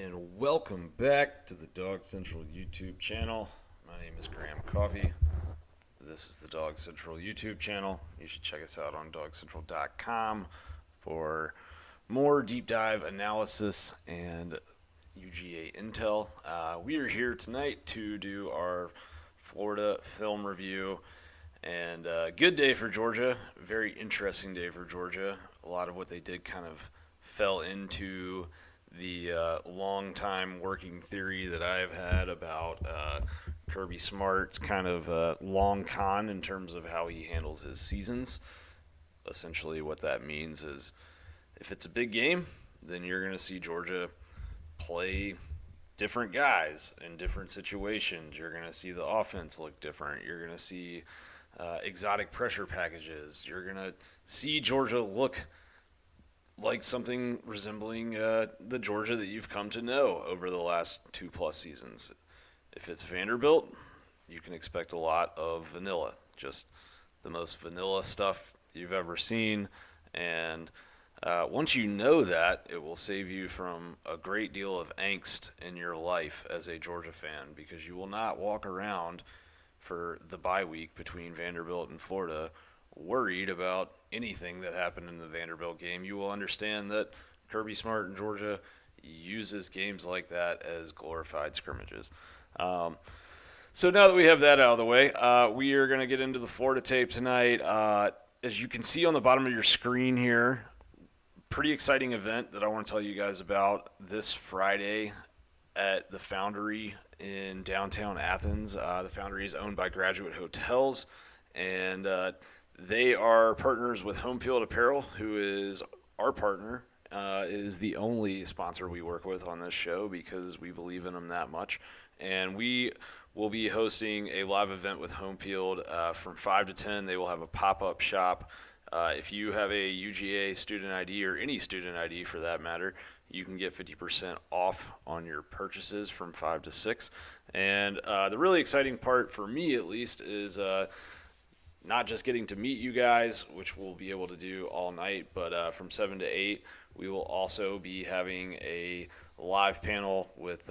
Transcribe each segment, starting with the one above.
and welcome back to the Dog Central YouTube channel. My name is Graham Coffey. This is the Dog Central YouTube channel. You should check us out on dogcentral.com for more deep dive analysis and UGA intel. We are here tonight to do our Florida film review. And good day for Georgia. Very interesting day for Georgia. A lot of what they did kind of fell into the long-time working theory that I've had about Kirby Smart's kind of long con in terms of how he handles his seasons. Essentially what that means is if it's a big game, then you're going to see Georgia play different guys in different situations. You're going to see the offense look different. You're going to see exotic pressure packages. You're going to see Georgia look like something resembling the Georgia that you've come to know over the last 2+ seasons. If it's Vanderbilt, you can expect a lot of vanilla, just the most vanilla stuff you've ever seen. And once you know that, it will save you from a great deal of angst in your life as a Georgia fan, because you will not walk around for the bye week between Vanderbilt and Florida worried about anything that happened in the Vanderbilt game. You will understand that Kirby Smart in Georgia uses games like that as glorified scrimmages. So now that we have that out of the way, we are going to get into the Florida tape tonight. As you can see on the bottom of your screen here, pretty exciting event that I want to tell you guys about this Friday at the Foundry in downtown Athens. The Foundry is owned by Graduate Hotels, and they are partners with Home Field Apparel, who is our partner. Is the only sponsor we work with on this show because we believe in them that much. And we will be hosting a live event with Home Field from 5 to 10. They will have a pop-up shop. If you have a UGA student ID or any student ID for that matter, you can get 50% off on your purchases from 5 to 6. And the really exciting part for me, at least, is not just getting to meet you guys, which we'll be able to do all night, but from 7 to 8, we will also be having a live panel with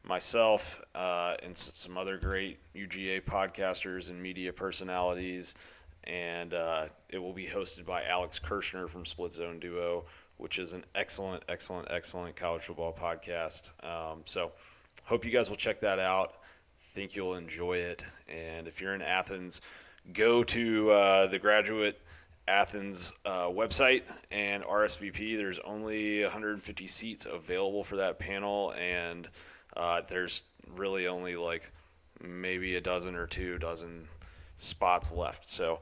myself and some other great UGA podcasters and media personalities. And it will be hosted by Alex Kirshner from Split Zone Duo, which is an excellent college football podcast. So hope you guys will check that out. Think you'll enjoy it. And if you're in Athens, go to the Graduate Athens website and RSVP. There's only 150 seats available for that panel, and there's really only like maybe a dozen or 2 dozen spots left. So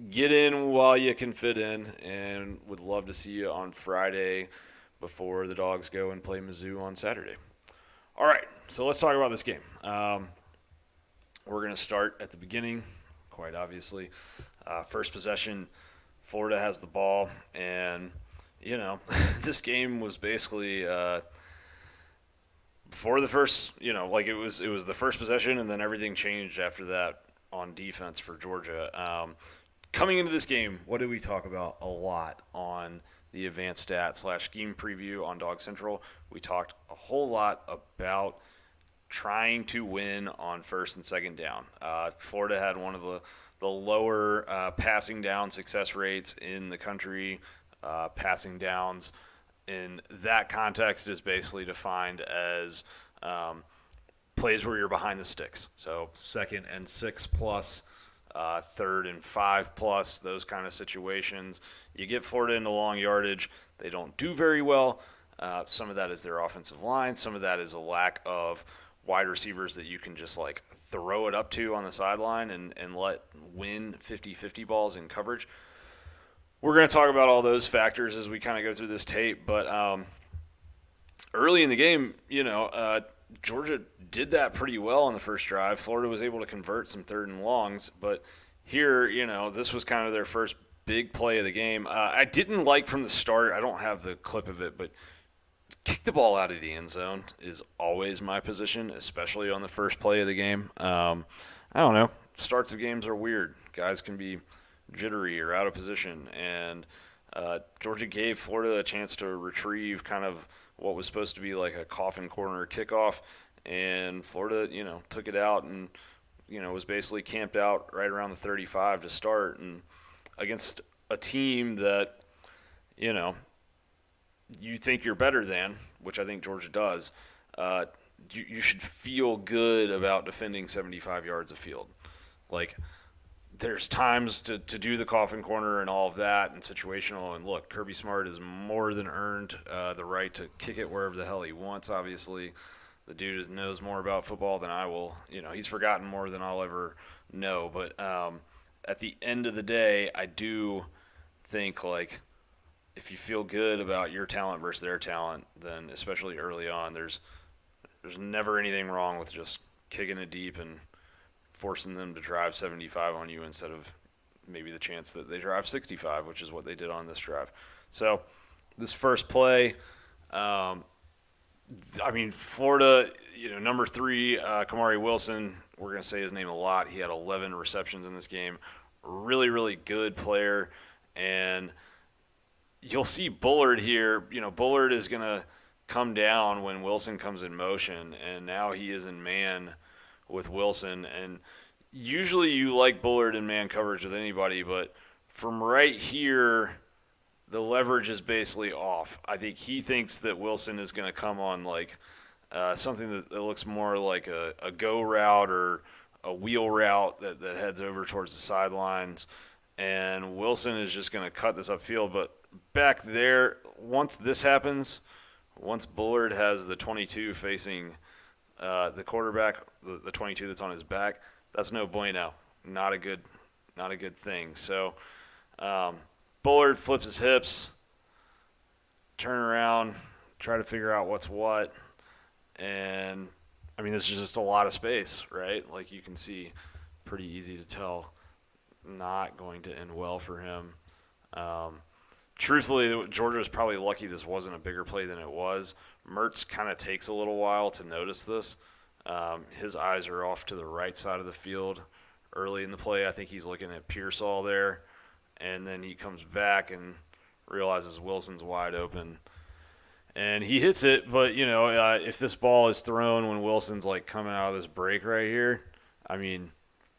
get in while you can fit in, and would love to see you on Friday before the Dogs go and play Mizzou on Saturday. All right, so let's talk about this game. We're going to start at the beginning, quite obviously. First possession, Florida has the ball, and, you know, this game was basically before the first, like it was the first possession, and then everything changed after that on defense for Georgia. Coming into this game, what did we talk about a lot on the advanced stat / scheme preview on Dog Central? We talked a whole lot about trying to win on first and second down. Florida had one of the lower passing down success rates in the country. Passing downs in that context is basically defined as plays where you're behind the sticks. So 2nd and 6 plus, 3rd and 5 plus, those kind of situations. You get Florida into long yardage. They don't do very well. Some of that is their offensive line. Some of that is a lack of wide receivers that you can just like throw it up to on the sideline and let win 50-50 balls in coverage. We're going to talk about all those factors as we kind of go through this tape. But early in the game, Georgia did that pretty well on the first drive. Florida was able to convert some 3rd and longs. But here, this was kind of their first big play of the game. I didn't like from the start. I don't have the clip of it, but kick the ball out of the end zone is always my position, especially on the first play of the game. I don't know. Starts of games are weird. Guys can be jittery or out of position, and Georgia gave Florida a chance to retrieve kind of what was supposed to be like a coffin corner kickoff, and Florida, took it out and, was basically camped out right around the 35 to start, and against a team that, you know, you think you're better than, which I think Georgia does, you should feel good about defending 75 yards of field. Like, there's times to do the coffin corner and all of that and situational. And look, Kirby Smart has more than earned the right to kick it wherever the hell he wants, obviously. The dude knows more about football than I will. He's forgotten more than I'll ever know. But at the end of the day, I do think, like, if you feel good about your talent versus their talent, then especially early on, there's never anything wrong with just kicking it deep and forcing them to drive 75 on you instead of maybe the chance that they drive 65, which is what they did on this drive. So this first play, Florida, number 3, Kamari Wilson, we're going to say his name a lot. He had 11 receptions in this game. Really, really good player. And you'll see Bullard here. Bullard is going to come down when Wilson comes in motion, and now he is in man with Wilson. And usually you like Bullard in man coverage with anybody, but from right here, the leverage is basically off. I think he thinks that Wilson is going to come on like something that looks more like a go route or a wheel route that heads over towards the sidelines. And Wilson is just going to cut this upfield. But back there, once this happens, once Bullard has the 22 facing the quarterback, the 22 that's on his back, that's no bueno. Not a good thing. So Bullard flips his hips, turn around, try to figure out what's what. And, this is just a lot of space, right? Like you can see, pretty easy to tell, not going to end well for him. Truthfully, Georgia was probably lucky this wasn't a bigger play than it was. Mertz kind of takes a little while to notice this. His eyes are off to the right side of the field early in the play. I think he's looking at Pearsall there. And then he comes back and realizes Wilson's wide open. And he hits it, but, if this ball is thrown when Wilson's, like, coming out of this break right here,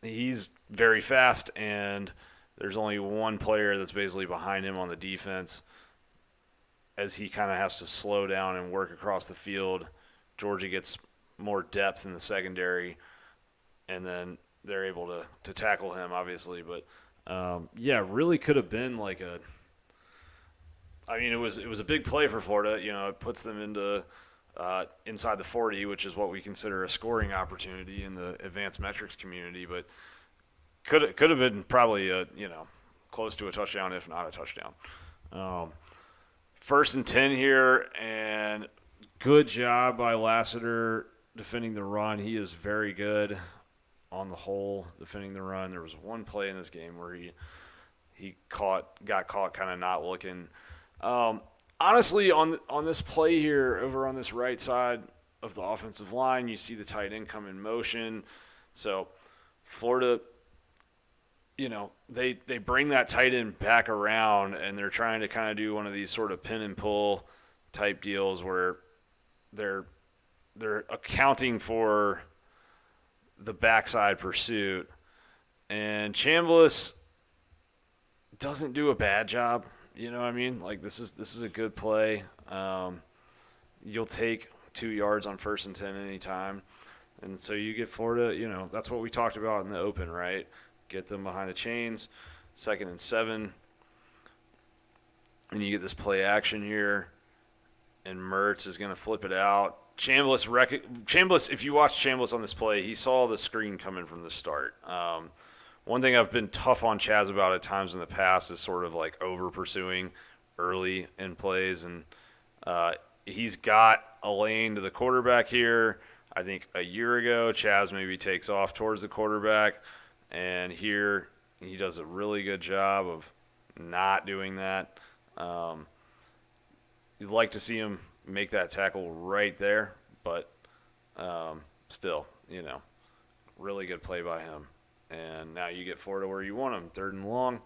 he's very fast, and there's only one player that's basically behind him on the defense as he kind of has to slow down and work across the field. Georgia gets more depth in the secondary, and then they're able to tackle him, obviously. But, really could have been like it was a big play for Florida. It puts them into inside the 40, which is what we consider a scoring opportunity in the advanced metrics community. But could have been probably close to a touchdown, if not a touchdown. 1st and 10 here, and good job by Lassiter defending the run. He is very good on the whole defending the run. There was one play in this game where he got caught kind of not looking. Honestly, on this play here, over on this right side of the offensive line, you see the tight end come in motion. So Florida, they bring that tight end back around, and they're trying to kind of do one of these sort of pin and pull type deals where they're accounting for the backside pursuit. And Chambliss doesn't do a bad job. Like, this is a good play. You'll take 2 yards on 1st and 10 anytime. And so you get Florida, that's what we talked about in the open, right? Get them behind the chains, 2nd and 7. And you get this play action here, and Mertz is going to flip it out. Chambliss, if you watch Chambliss on this play, he saw the screen coming from the start. One thing I've been tough on Chaz about at times in the past is sort of like over pursuing early in plays, and he's got a lane to the quarterback here. I think a year ago, Chaz maybe takes off towards the quarterback, and here he does a really good job of not doing that. You'd like to see him make that tackle right there, but still, really good play by him. And now you get Florida where you want them, 3rd and long.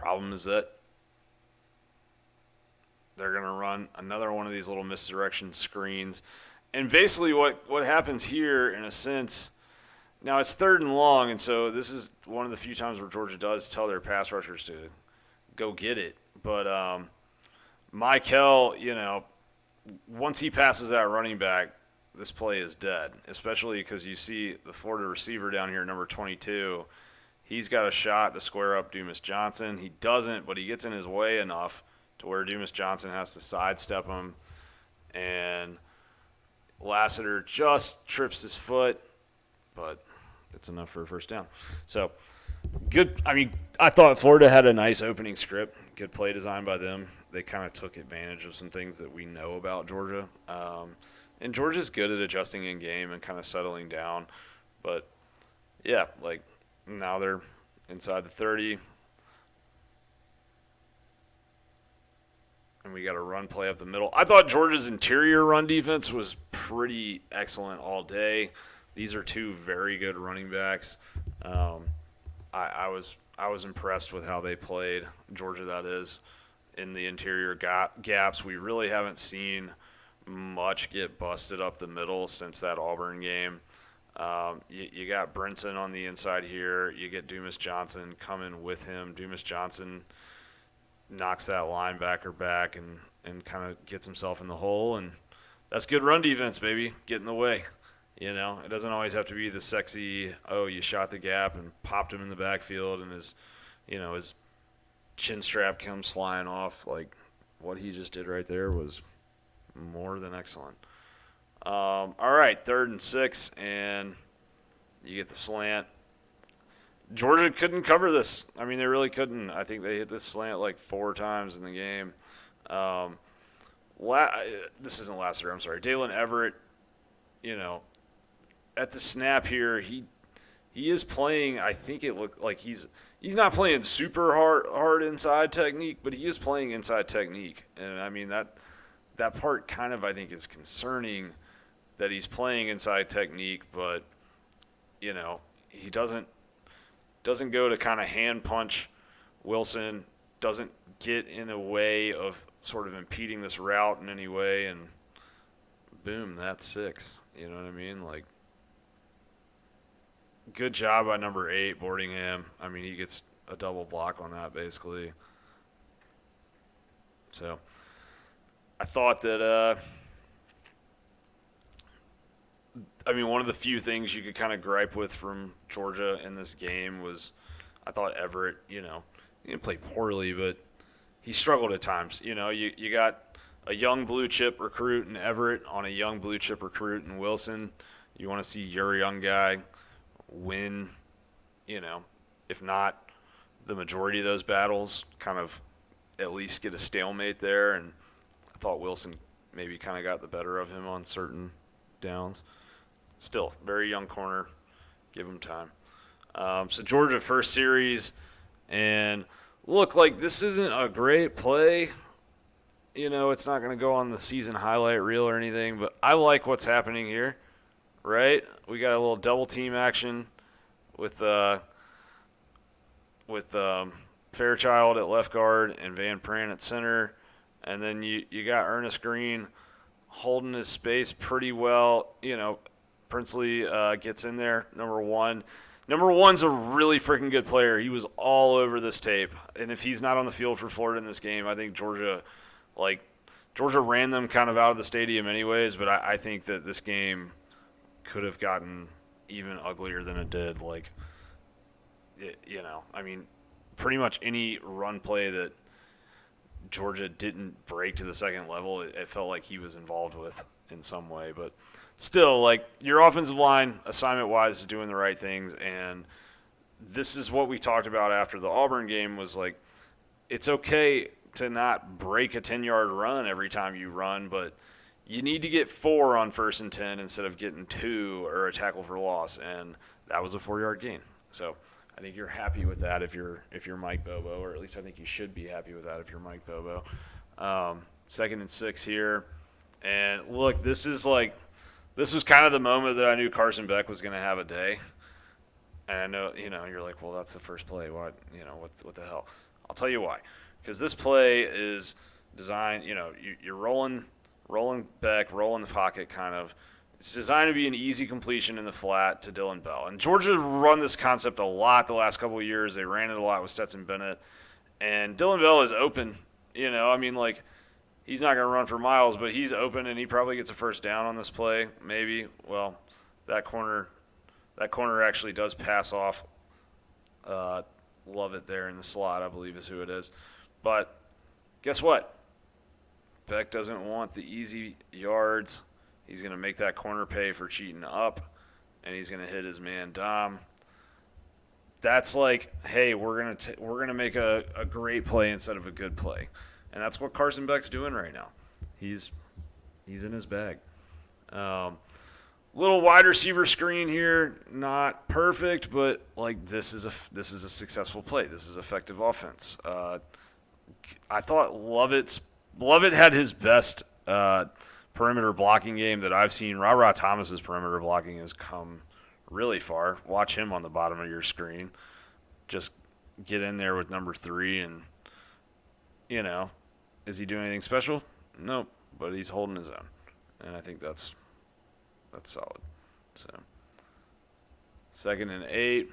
Problem is that they're going to run another one of these little misdirection screens. And basically what happens here, in a sense, now it's 3rd and long, and so this is one of the few times where Georgia does tell their pass rushers to go get it. But Michael, once he passes that running back, this play is dead, especially because you see the Florida receiver down here, number 22. He's got a shot to square up Dumas Johnson. He doesn't, but he gets in his way enough to where Dumas Johnson has to sidestep him, and Lassiter just trips his foot, but it's enough for a first down. So, good. I mean, I thought Florida had a nice opening script. Good play design by them. They kind of took advantage of some things that we know about Georgia. And Georgia's good at adjusting in game and kind of settling down. But, yeah, now they're inside the 30. And we got a run play up the middle. I thought Georgia's interior run defense was pretty excellent all day. These are two very good running backs. I was impressed with how they played, Georgia that is, in the interior gaps. We really haven't seen much get busted up the middle since that Auburn game. You got Brinson on the inside here. You get Dumas Johnson coming with him. Dumas Johnson knocks that linebacker back and kind of gets himself in the hole, and that's good run defense, baby. Get in the way. It doesn't always have to be the sexy, you shot the gap and popped him in the backfield and his chin strap comes flying off. Like, what he just did right there was more than excellent. All right, 3rd and 6, and you get the slant. Georgia couldn't cover this. I mean, they really couldn't. I think they hit this slant 4 times in the game. This isn't Lassiter, I'm sorry. Dalen Everett, at the snap here, he is playing, I think it looked like he's not playing super hard inside technique, but he is playing inside technique. And, I mean, that part kind of, I think, is concerning that he's playing inside technique, but, he doesn't go to kind of hand punch Wilson, doesn't get in a way of sort of impeding this route in any way, and boom, that's 6. You know what I mean? Good job by number 8, Boardingham. I mean, he gets a double block on that, basically. So, I thought that, one of the few things you could kind of gripe with from Georgia in this game was I thought Everett, he didn't play poorly, but he struggled at times. You got a young blue-chip recruit in Everett on a young blue-chip recruit in Wilson. You want to see your young guy win, if not the majority of those battles, kind of at least get a stalemate there. And I thought Wilson maybe kind of got the better of him on certain downs. Still, very young corner. Give him time. So Georgia first series, and look, this isn't a great play. It's not going to go on the season highlight reel or anything, but I like what's happening here, right? We got a little double team action with Fairchild at left guard and Van Pran at center, and then you got Ernest Green holding his space pretty well. Princely gets in there, number 1. Number 1's a really freaking good player. He was all over this tape. And if he's not on the field for Florida in this game, I think Georgia ran them kind of out of the stadium anyways, but I think that this game could have gotten even uglier than it did. Pretty much any run play that Georgia didn't break to the second level, it felt like he was involved with in some way. But still, your offensive line, assignment-wise, is doing the right things. And this is what we talked about after the Auburn game was, it's okay to not break a 10-yard run every time you run, but you need to get 4 on 1st and 10 instead of getting 2 or a tackle for loss. And that was a 4-yard gain. So I think you're happy with that if you're Mike Bobo, or at least I think you should be happy with that if you're Mike Bobo. 2nd and 6 here. And look, this was kind of the moment that I knew Carson Beck was going to have a day. And I know, you're like, well, that's the first play. What the hell? I'll tell you why. Because this play is designed, you're rolling back, rolling the pocket kind of. It's designed to be an easy completion in the flat to Dylan Bell. And Georgia's run this concept a lot the last couple of years. They ran it a lot with Stetson Bennett. And Dylan Bell is open. He's not going to run for miles, but he's open, and he probably gets a first down on this play, maybe. Well, that corner actually does pass off. Love it there in the slot, I believe is who it is. But guess what? Beck doesn't want the easy yards. He's going to make that corner pay for cheating up, and he's going to hit his man Dom. That's like, hey, we're gonna make a great play instead of a good play, and that's what Carson Beck's doing right now. He's in his bag. Little wide receiver screen here, not perfect, but like this is a successful play. This is effective offense. I thought Lovett had his best perimeter blocking game that I've seen. Ra Thomas's perimeter blocking has come really far. Watch him on the bottom of your screen. Just get in there with number 3 and, is he doing anything special? Nope, but he's holding his own. And I think that's solid. So, 2nd and 8.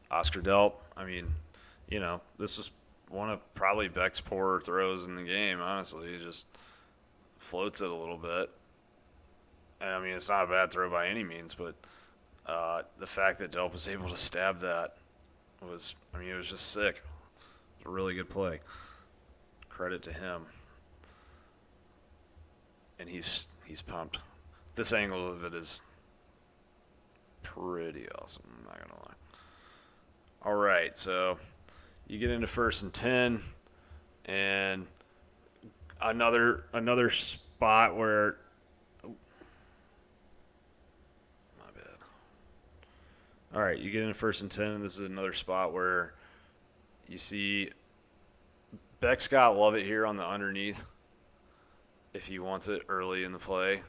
Oscar Delp, this was one of probably Beck's poorer throws in the game, honestly. He just floats it a little bit. And, it's not a bad throw by any means, but the fact that Delp was able to stab that was, it was just sick. It was a really good play. Credit to him. And he's pumped. This angle of it is pretty awesome, I'm not going to lie. All right, so you get into 1st and 10, and another spot where my bad. All right, you get into 1st and 10, and this is another spot where you see Beck's got Lovett here on the underneath if he wants it early in the play.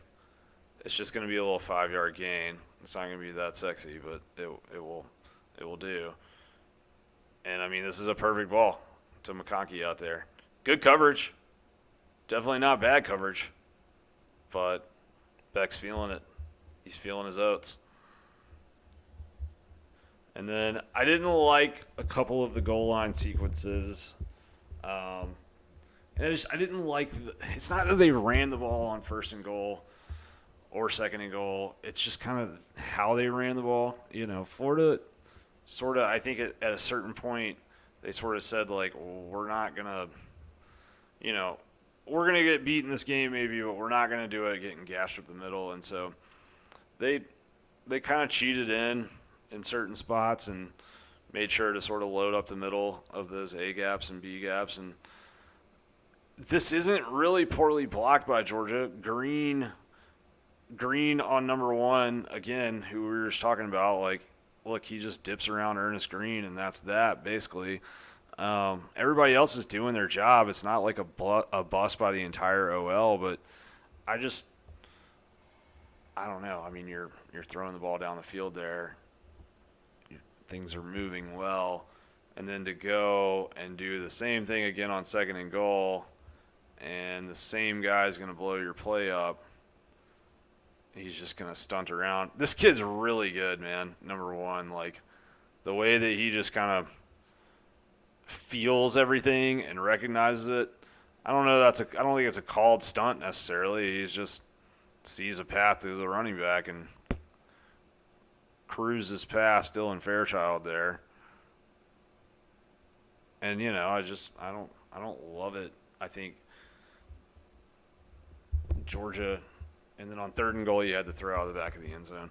It's just going to be a little 5-yard gain. It's not going to be that sexy, but it will do. And, this is a perfect ball to McConkey out there. Good coverage. Definitely not bad coverage. But Beck's feeling it. He's feeling his oats. And then I didn't like a couple of the goal line sequences. I didn't like it's not that they ran the ball on 1st and goal or 2nd and goal. It's just kind of how they ran the ball. Florida sort of, I think at a certain point, they sort of said, like, well, we're not going to, we're going to get beat in this game maybe, but we're not going to do it getting gashed up the middle. And so they kind of cheated in certain spots and made sure to sort of load up the middle of those A gaps and B gaps. And this isn't really poorly blocked by Georgia. Green on number 1, again, who we were just talking about, like, look, he just dips around Ernest Green, and that's that, basically. Everybody else is doing their job. It's not like a bust by the entire OL, but I don't know. You're throwing the ball down the field there. Things are moving well. And then to go and do the same thing again on 2nd and goal, and the same guy's going to blow your play up. He's just going to stunt around. This kid's really good, man, number 1. Like, the way that he just kind of feels everything and recognizes it. I don't think it's a called stunt necessarily. He's just sees a path to the running back and cruises past Dylan Fairchild there. And, I don't love it. I think Georgia. And then on 3rd and goal, you had to throw out of the back of the end zone.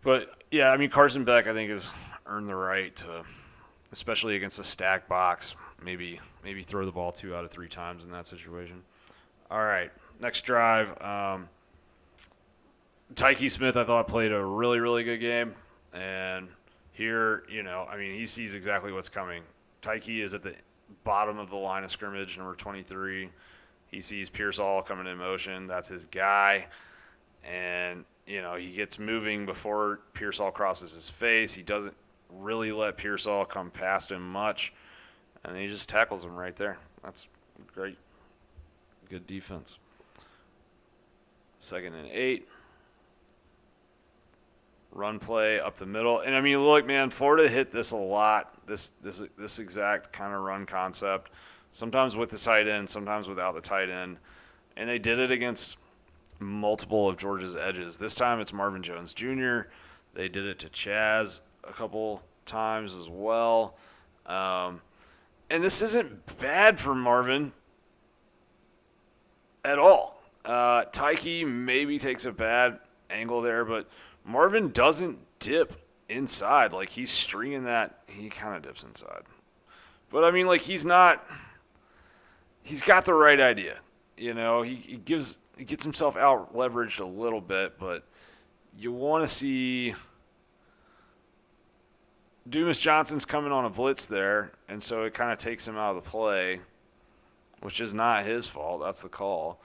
But, yeah, Carson Beck, I think, has earned the right to, especially against a stacked box, maybe throw the ball 2 out of 3 times in that situation. All right, next drive. Tyke Smith, I thought, played a really, really good game. And here, he sees exactly what's coming. Tyke is at the bottom of the line of scrimmage, number 23. He sees Pearsall coming in motion. That's his guy. And he gets moving before Pearsall crosses his face. He doesn't really let Pearsall come past him much, and he just tackles him right there. That's great. Good defense. 2nd and 8. Run play up the middle. And, I mean, look, man, Florida hit this a lot, this exact kind of run concept, sometimes with the tight end, sometimes without the tight end. And they did it against multiple of Georgia's edges. This time it's Marvin Jones Jr. They did it to Chaz a couple times as well. And this isn't bad for Marvin at all. Tyke maybe takes a bad angle there, but Marvin doesn't dip inside. Like, he's stringing that. He kind of dips inside. But, I mean, like, he's got the right idea. He gets himself out leveraged a little bit, but you want to see Dumas Johnson's coming on a blitz there, and so it kind of takes him out of the play, which is not his fault. That's the call.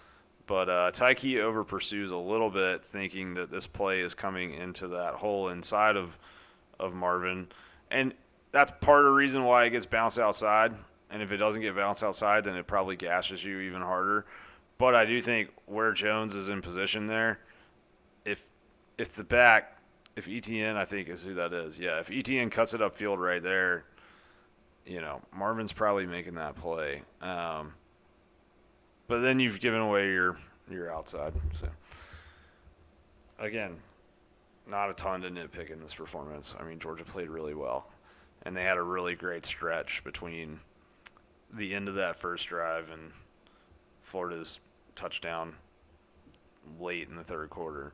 But Tyke over pursues a little bit, thinking that this play is coming into that hole inside of Marvin. And that's part of the reason why it gets bounced outside. And if it doesn't get bounced outside, then it probably gashes you even harder. But I do think where Jones is in position there, if ETN, I think is who that is. Yeah, if ETN cuts it upfield right there, Marvin's probably making that play. But then you've given away your outside. So, again, not a ton to nitpick in this performance. I mean, Georgia played really well. And they had a really great stretch between the end of that first drive and Florida's touchdown late in the third quarter.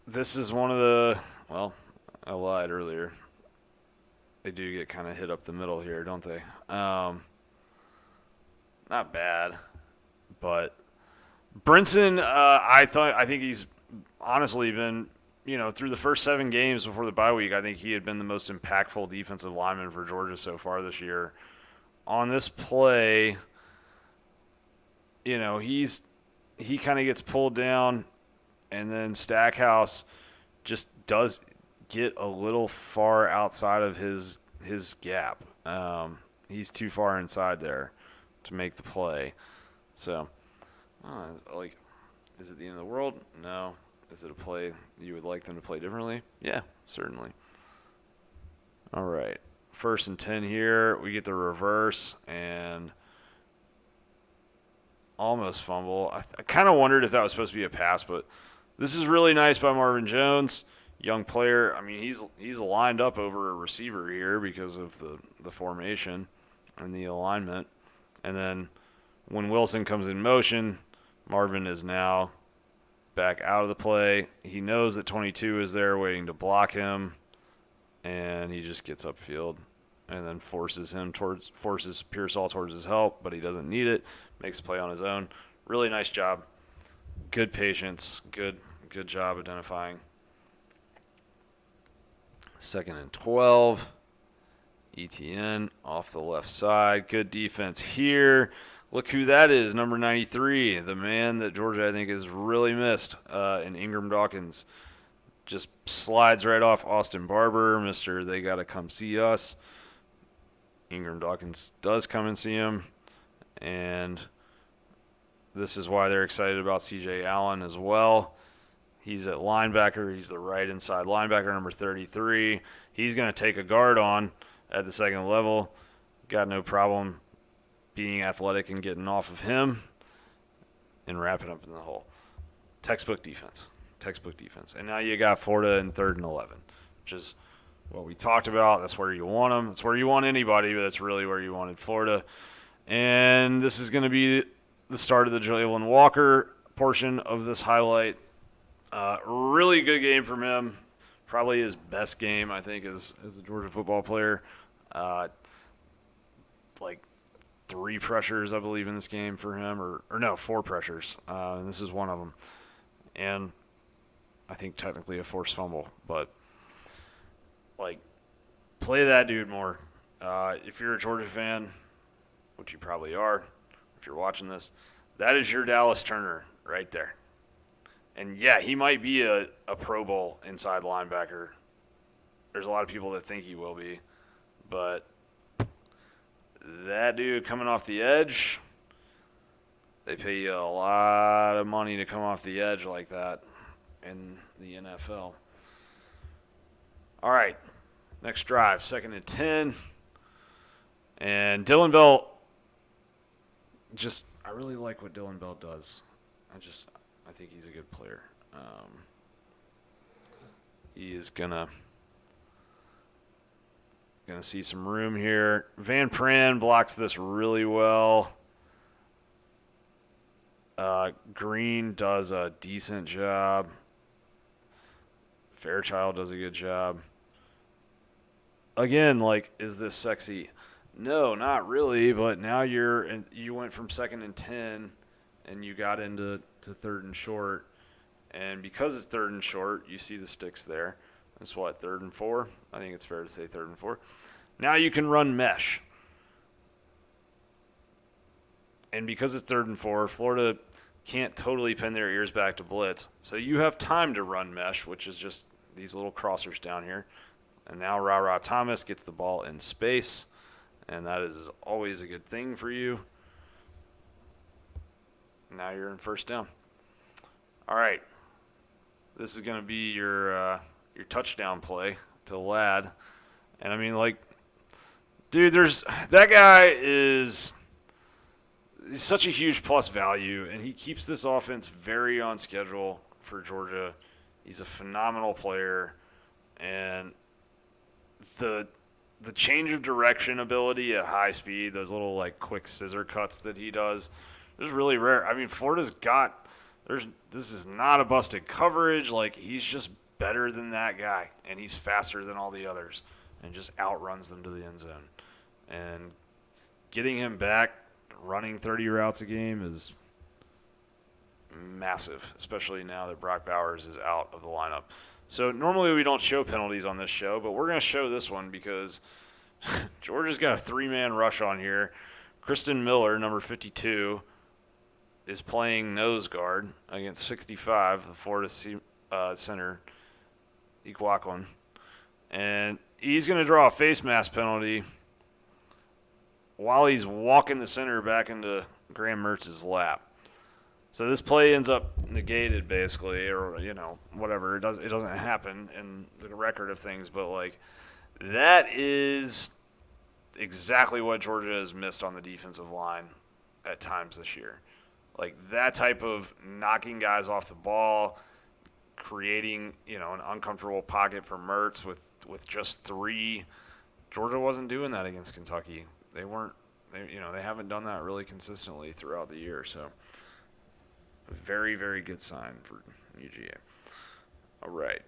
This is one of the – well, I lied earlier. They do get kind of hit up the middle here, don't they? Not bad, but Brinson, I think he's honestly been, through the first 7 games before the bye week, I think he had been the most impactful defensive lineman for Georgia so far this year. On this play, he kind of gets pulled down, and then Stackhouse just does get a little far outside of his gap. He's too far inside there to make the play. So, is it the end of the world? No. Is it a play you would like them to play differently? Yeah, certainly. All right. 1st and 10 here. We get the reverse and almost fumble. I kind of wondered if that was supposed to be a pass, but this is really nice by Marvin Jones. Young player. I mean, he's lined up over a receiver here because of the formation and the alignment. And then when Wilson comes in motion, Marvin is now back out of the play. He knows that 22 is there waiting to block him, and he just gets upfield and then forces Pearsall towards his help, but he doesn't need it. Makes the play on his own. Really nice job. Good patience. Good job identifying. 2nd and 12. ETN off the left side. Good defense here. Look who that is, number 93, the man that Georgia, I think, has really missed in Ingram Dawkins. Just slides right off Austin Barber, Mr. They Got to Come See Us. Ingram Dawkins does come and see him, and this is why they're excited about C.J. Allen as well. He's at linebacker. He's the right inside linebacker, number 33. He's going to take a guard on at the second level. Got no problem being athletic and getting off of him and wrapping up in the hole. Textbook defense. And now you got Florida in 3rd and 11, which is what we talked about. That's where you want them. That's where you want anybody, but that's really where you wanted Florida. And this is going to be the start of the Jalen Walker portion of this highlight. Really good game from him. Probably his best game, I think, as a Georgia football player. 3 pressures, I believe, in this game for him. Or no, 4 pressures. And this is one of them. And I think technically a forced fumble. But, play that dude more. If you're a Georgia fan, which you probably are if you're watching this, That is your Dallas Turner right there. And, yeah, he might be a Pro Bowl inside linebacker. There's a lot of people that think he will be. But that dude coming off the edge, they pay you a lot of money to come off the edge like that in the NFL. All right, next drive, 2nd and 10. And Dillon Bell, I really like what Dillon Bell does. I think he's a good player. He is gonna see some room here. Van Pran blocks this really well. Green does a decent job. Fairchild does a good job. Again, is this sexy? No, not really, but now you went from 2nd and 10 and you got into 3rd and short. And because it's 3rd and short, you see the sticks there. It's 3rd and 4? I think it's fair to say 3rd and 4. Now you can run mesh. And because it's 3rd and 4, Florida can't totally pin their ears back to blitz. So you have time to run mesh, which is just these little crossers down here. And now Ra Thomas gets the ball in space, and that is always a good thing for you. Now you're in 1st down. All right. This is going to be your touchdown play to Ladd. And, I mean, dude, that guy is – he's such a huge plus value, and he keeps this offense very on schedule for Georgia. He's a phenomenal player, and the change of direction ability at high speed, those little quick scissor cuts that he does, is really rare. I mean, Florida's got this is not a busted coverage. He's just better than that guy, and he's faster than all the others, and just outruns them to the end zone. And getting him back, running 30 routes a game is massive, especially now that Brock Bowers is out of the lineup. So normally we don't show penalties on this show, but we're going to show this one because Georgia's got a 3-man rush on here. Kristen Miller, number 52, is playing nose guard against 65, the Florida center, Ikwakwon. And he's going to draw a face mask penalty while he's walking the center back into Graham Mertz's lap. So this play ends up negated basically, or whatever. It doesn't happen in the record of things, but that is exactly what Georgia has missed on the defensive line at times this year. That type of knocking guys off the ball, creating an uncomfortable pocket for Mertz with just 3. Georgia wasn't doing that against Kentucky. They haven't done that really consistently throughout the year. So a very, very good sign for UGA. All right.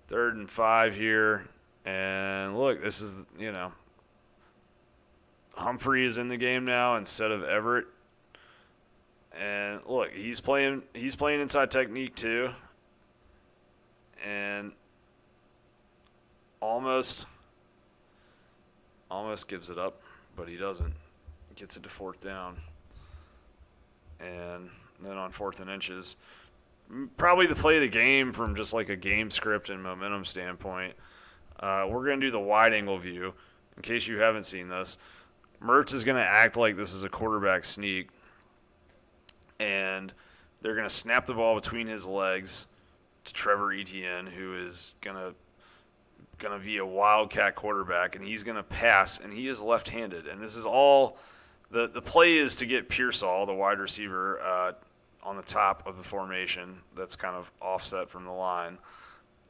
3rd and 5 here. And look, this is, Humphrey is in the game now instead of Everett. And look, he's playing inside technique too. And almost gives it up, but he doesn't. Gets it to 4th down. And then on 4th and inches, probably the play of the game from just a game script and momentum standpoint. We're going to do the wide angle view in case you haven't seen this. Mertz is going to act like this is a quarterback sneak, and they're going to snap the ball between his legs to Trevor Etienne, who is going to be a wildcat quarterback, and he's going to pass, and he is left-handed. And this is all the play is to get Pearsall, the wide receiver, on the top of the formation that's kind of offset from the line,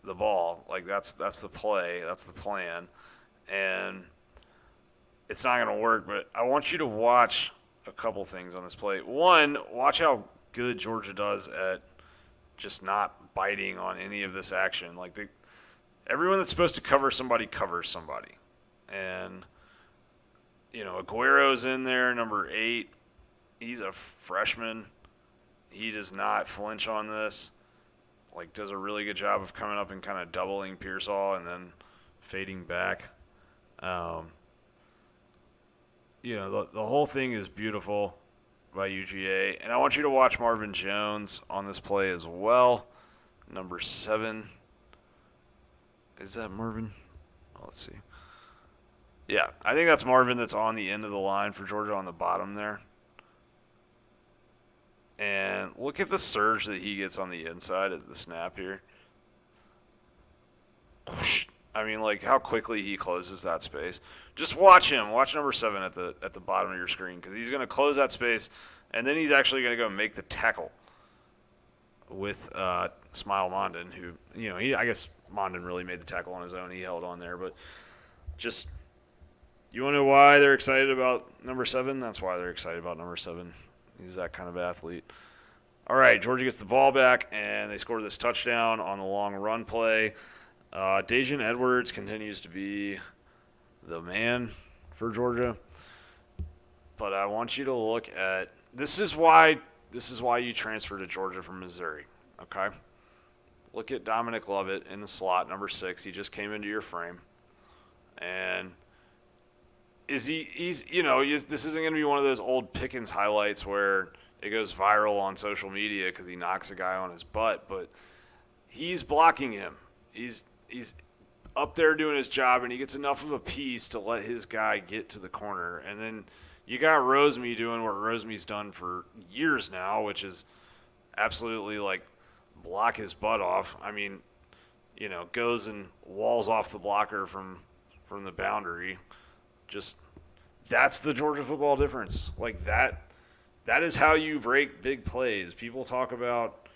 the ball. That's the play. That's the plan. And it's not going to work, but I want you to watch a couple things on this play. One, watch how good Georgia does at just not biting on any of this action. Everyone that's supposed to cover somebody covers somebody. And, Aguero's in there, number 8. He's a freshman. He does not flinch on this. Does a really good job of coming up and kind of doubling Pearsall and then fading back. the whole thing is beautiful by UGA. And I want you to watch Marvin Jones on this play as well. Number 7. Is that Marvin? Let's see. Yeah, I think that's Marvin that's on the end of the line for Georgia on the bottom there. And look at the surge that he gets on the inside of the snap here. I mean, like how quickly he closes that space. Just watch him. Watch number 7 at the bottom of your screen because he's going to close that space, and then he's actually going to go make the tackle with Smile Mondon, who I guess Mondon really made the tackle on his own. He held on there, but just you want to know why they're excited about number 7? That's why they're excited about number 7. He's that kind of athlete. All right, Georgia gets the ball back, and they score this touchdown on the long run play. Dajan Edwards continues to be the man for Georgia. But I want you to look at this is why you transfer to Georgia from Missouri. Okay? Look at Dominic Lovett in the slot, number 6. He just came into your frame. And this isn't going to be one of those old Pickens highlights where it goes viral on social media because he knocks a guy on his butt, but he's blocking him. He's up there doing his job, and he gets enough of a piece to let his guy get to the corner. And then you got Rosemy doing what Rosemy's done for years now, which is absolutely like block his butt off. I mean, goes and walls off the blocker from the boundary. Just that's the Georgia football difference. Like that is how you break big plays. People talk about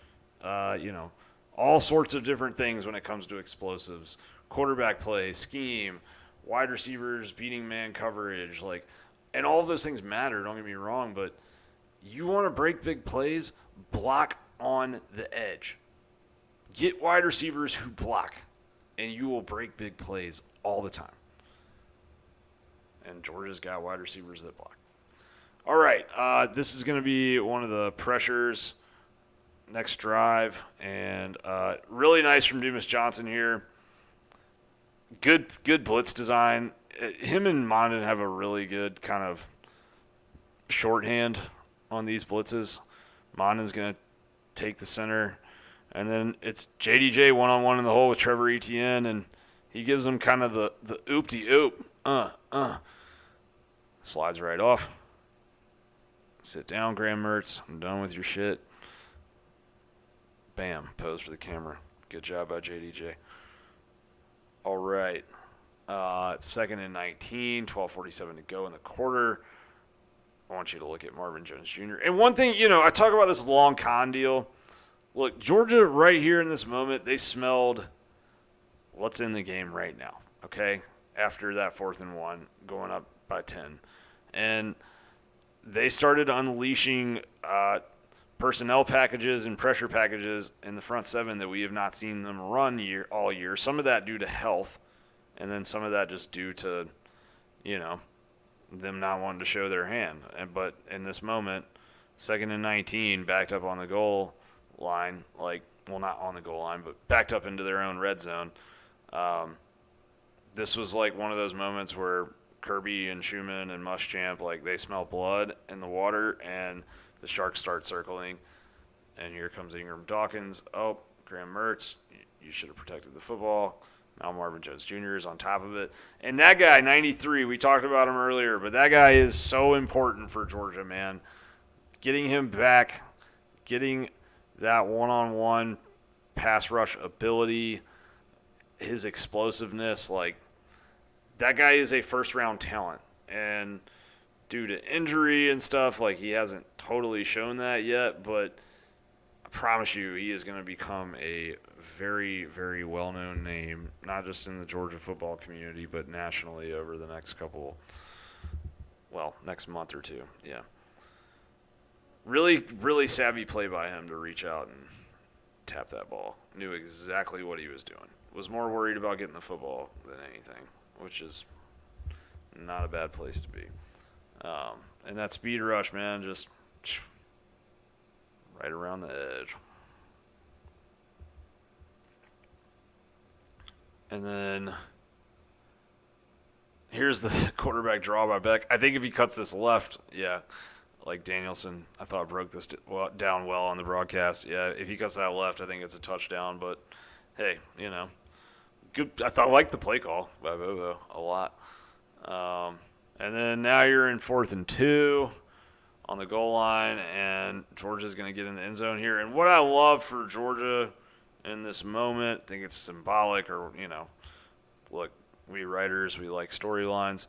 all sorts of different things when it comes to explosives. Quarterback play, scheme, wide receivers beating man coverage, and all of those things matter, don't get me wrong, but you want to break big plays, block on the edge. Get wide receivers who block, and you will break big plays all the time. And Georgia's got wide receivers that block. All right, this is going to be one of the pressures next drive, and really nice from Dumas Johnson here. Good blitz design. Him and Mondon have a really good kind of shorthand on these blitzes. Mondon's going to take the center, and then it's JDJ one-on-one in the hole with Trevor Etienne, and he gives him kind of the oop-de-oop. Slides right off. Sit down, Graham Mertz. I'm done with your shit. Bam. Pose for the camera. Good job by JDJ. All right. It's 2nd and 19, 12:47 to go in the quarter. I want you to look at Marvin Jones Jr. And one thing, I talk about this long con deal. Look, Georgia right here in this moment, they smelled what's in the game right now, okay? After that 4th and 1, going up by 10. And they started unleashing personnel packages and pressure packages in the front 7 that we have not seen them run all year. Some of that due to health, and then some of that just due to, them not wanting to show their hand. But in this moment, 2nd and 19, backed up on the goal line, not on the goal line, but backed up into their own red zone. This was like one of those moments where Kirby and Schumann and Muschamp, they smell blood in the water, and the Sharks start circling. And here comes Ingram Dawkins. Oh, Graham Mertz, you should have protected the football. Now Marvin Jones Jr. is on top of it. And that guy, 93, we talked about him earlier, but that guy is so important for Georgia, man. Getting him back, getting that one-on-one pass rush ability, his explosiveness, that guy is a first-round talent. And due to injury and stuff, he hasn't totally shown that yet, but I promise you he is going to become a very, very well-known name, not just in the Georgia football community, but nationally over the next next month or two. Yeah. Really, really savvy play by him to reach out and tap that ball. Knew exactly what he was doing. Was more worried about getting the football than anything, which is not a bad place to be. And that speed rush, man, just right around the edge. And then Here's the quarterback draw by Beck. I think if he cuts this left, yeah, like Danielson, I thought broke this down well on the broadcast. Yeah, if he cuts that left, I think it's a touchdown. But hey, good. I like the play call by Bobo a lot. And then now you're in 4th and 2 on the goal line, and Georgia's going to get in the end zone here. And what I love for Georgia in this moment, I think it's symbolic, or look, we writers, we like storylines.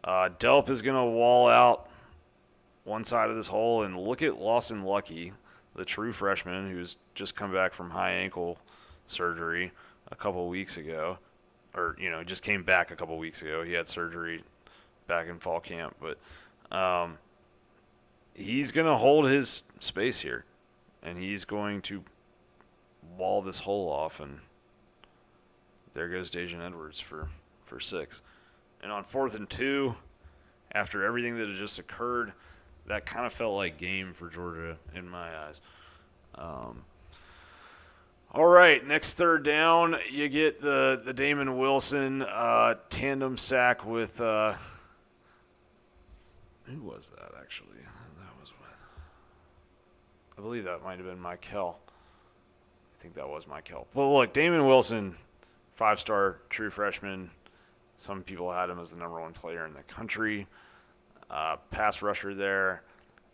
Delp is going to wall out one side of this hole, and look at Lawson Lucky, the true freshman who's just come back from high ankle surgery a couple weeks ago, or just came back a couple weeks ago. He had surgery back in fall camp, but he's going to hold his space here, and he's going to wall this hole off, and there goes Dejan Edwards for 6. And on 4th and 2, after everything that had just occurred, that kind of felt like game for Georgia in my eyes. All right, next 3rd down, you get the Damon Wilson tandem sack with who was that actually? That was with, I believe that might have been Michael. I think that was Michael. But look, Damon Wilson, 5-star true freshman. Some people had him as the number 1 player in the country. Pass rusher there.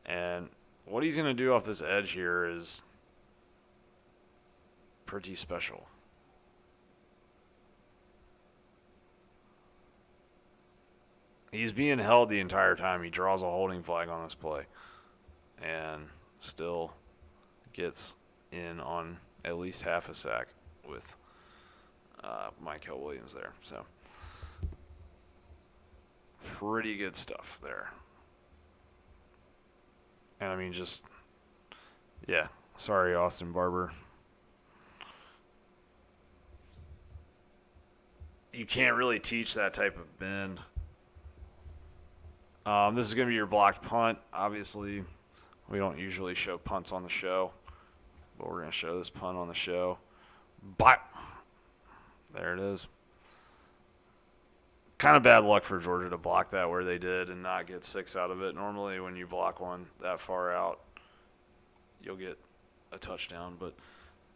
And what he's going to do off this edge here is pretty special. He's being held the entire time. He draws a holding flag on this play and still gets in on at least half a sack with Michael Williams there. So pretty good stuff there. And I mean, sorry, Austin Barber. You can't really teach that type of bend. This is going to be your blocked punt. Obviously, we don't usually show punts on the show, but we're going to show this punt on the show. But there it is. Kind of bad luck for Georgia to block that where they did and not get 6 out of it. Normally, when you block one that far out, you'll get a touchdown. But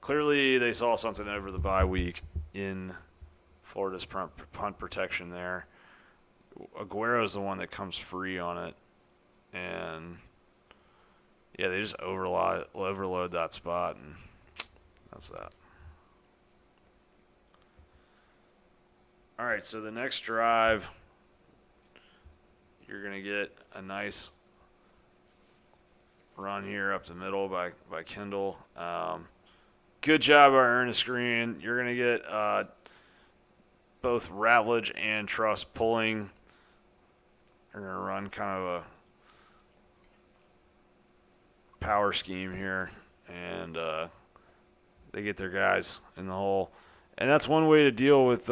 clearly, they saw something over the bye week in Florida's punt protection there. Aguero's the one that comes free on it. And, yeah, they just overload that spot, and that's that. All right, so the next drive, you're going to get a nice run here up the middle by Kendall. Good job by Ernest Green. You're going to get both Ravage and Truss pulling. They're going to run kind of a power scheme here, and they get their guys in the hole. And that's one way to deal with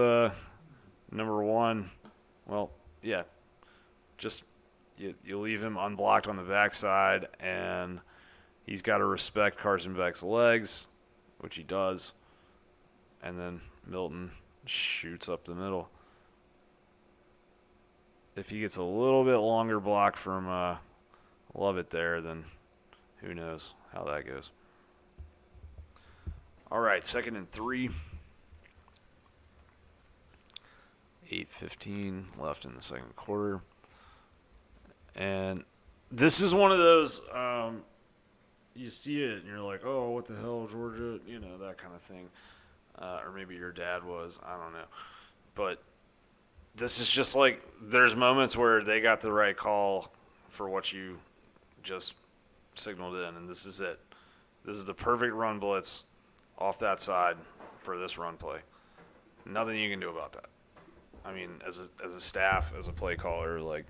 number 1. Well, yeah, just you leave him unblocked on the backside, and he's got to respect Carson Beck's legs, which he does, and then Milton shoots up the middle. If he gets a little bit longer block from Lovett there, then who knows how that goes. All right, 2nd and 3. 8:15 left in the second quarter. And this is one of those, you see it and you're like, oh, what the hell, Georgia? That kind of thing. Or maybe your dad was. I don't know. But this is just like, there's moments where they got the right call for what you just signaled in, and this is it. This is the perfect run blitz off that side for this run play. Nothing you can do about that. I mean, as a staff, as a play caller, like,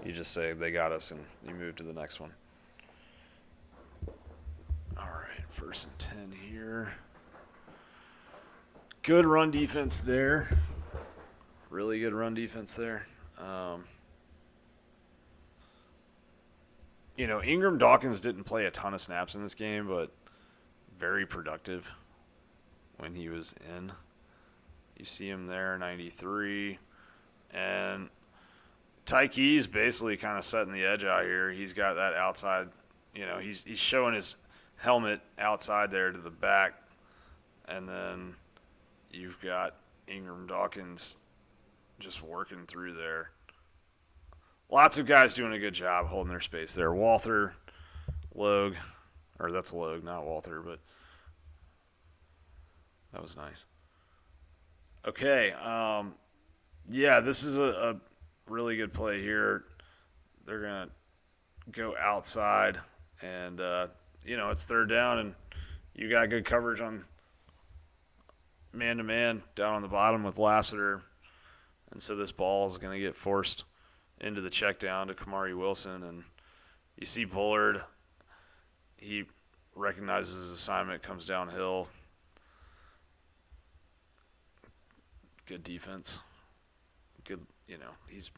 you just say they got us and you move to the next one. All right, 1st and 10 here. Good run defense there. Really good run defense there. Ingram Dawkins didn't play a ton of snaps in this game, but very productive when he was in. You see him there, 93. And Tyke's basically kind of setting the edge out here. He's got that outside, he's showing his helmet outside there to the back, and then you've got Ingram Dawkins just working through there. Lots of guys doing a good job holding their space there. Walther, Logue, or that's Logue, not Walther, but that was nice. Okay, yeah, this is a really good play here. They're going to go outside, and, it's third down, and you got good coverage on man-to-man down on the bottom with Lassiter. And so this ball is going to get forced into the check down to Kamari Wilson. And you see Bullard, he recognizes his assignment, comes downhill. Good defense. Good, he's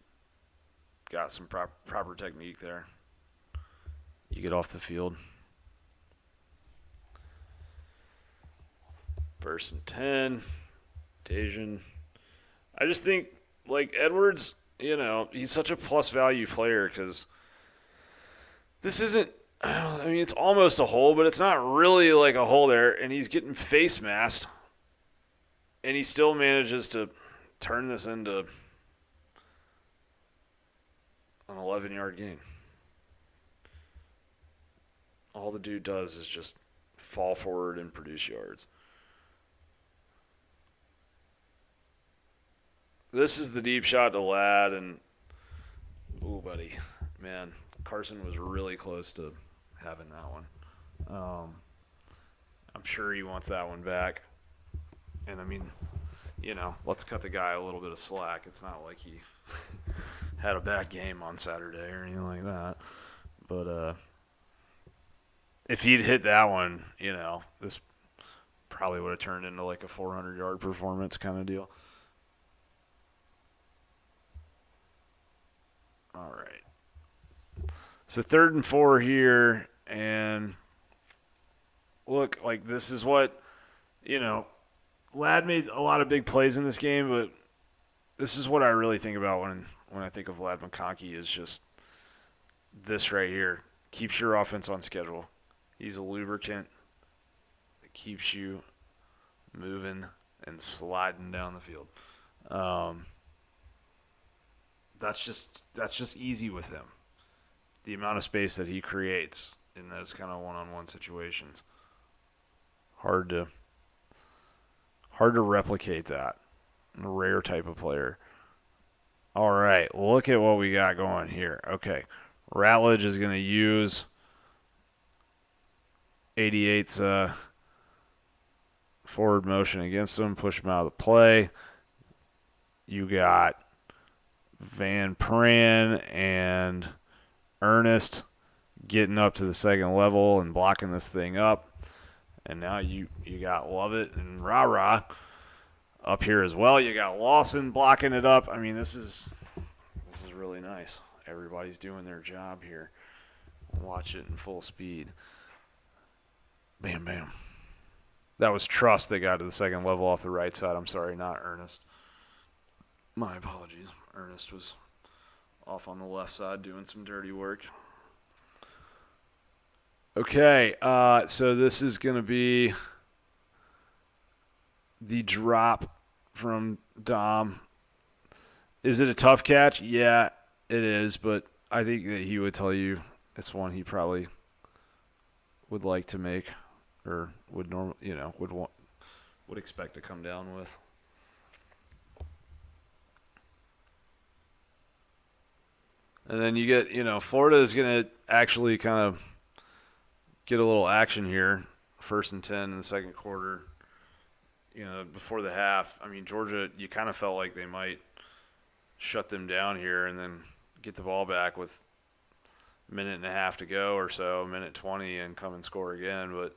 got some proper technique there. You get off the field. 1st and 10. Dejan. I just think, Edwards, he's such a plus value player because this isn't, it's almost a hole, but it's not really like a hole there. And he's getting face masked. And he still manages to turn this into an 11-yard gain. All the dude does is just fall forward and produce yards. This is the deep shot to Ladd, and ooh, buddy, man, Carson was really close to having that one. I'm sure he wants that one back. And, let's cut the guy a little bit of slack. It's not like he had a bad game on Saturday or anything like that. But if he'd hit that one, this probably would have turned into like a 400-yard performance kind of deal. All right. So 3rd and 4 here, and look, this is what, Ladd made a lot of big plays in this game, but this is what I really think about when I think of Ladd McConkey is just this right here. Keeps your offense on schedule. He's a lubricant that keeps you moving and sliding down the field. That's just easy with him. The amount of space that he creates in those kind of one-on-one situations. Hard to replicate that. A rare type of player. All right, look at what we got going here. Okay, Ratledge is going to use 88's forward motion against him, push him out of the play. You got Van Pran and Ernest getting up to the second level and blocking this thing up. And now you got Lovett and Rah-Rah up here as well. You got Lawson blocking it up. I mean, this is really nice. Everybody's doing their job here. Watch it in full speed. Bam, bam. That was Trust that got to the second level off the right side. I'm sorry, not Ernest. My apologies. Ernest was off on the left side doing some dirty work. Okay, so this is going to be the drop from Dom. Is it a tough catch? Yeah, it is, but I think that he would tell you it's one he probably would like to make or would would expect to come down with. And then you get, Florida is going to actually kind of get a little action here, 1st and 10 in the second quarter. Before the half, Georgia, you kind of felt like they might shut them down here and then get the ball back with a minute and a half to go or so, minute 20, and come and score again. But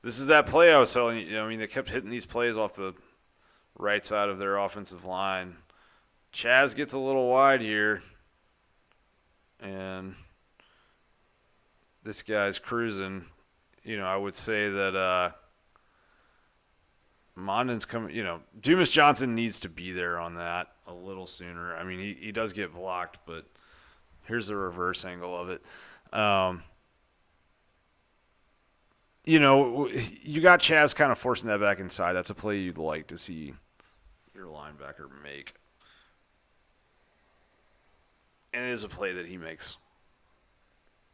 this is that play I was telling you. They kept hitting these plays off the right side of their offensive line. Chaz gets a little wide here, and this guy's cruising. I would say that Mondon's coming, Dumas Johnson needs to be there on that a little sooner. I mean, he does get blocked, but here's the reverse angle of it. You got Chaz kind of forcing that back inside. That's a play you'd like to see your linebacker make. And it is a play that he makes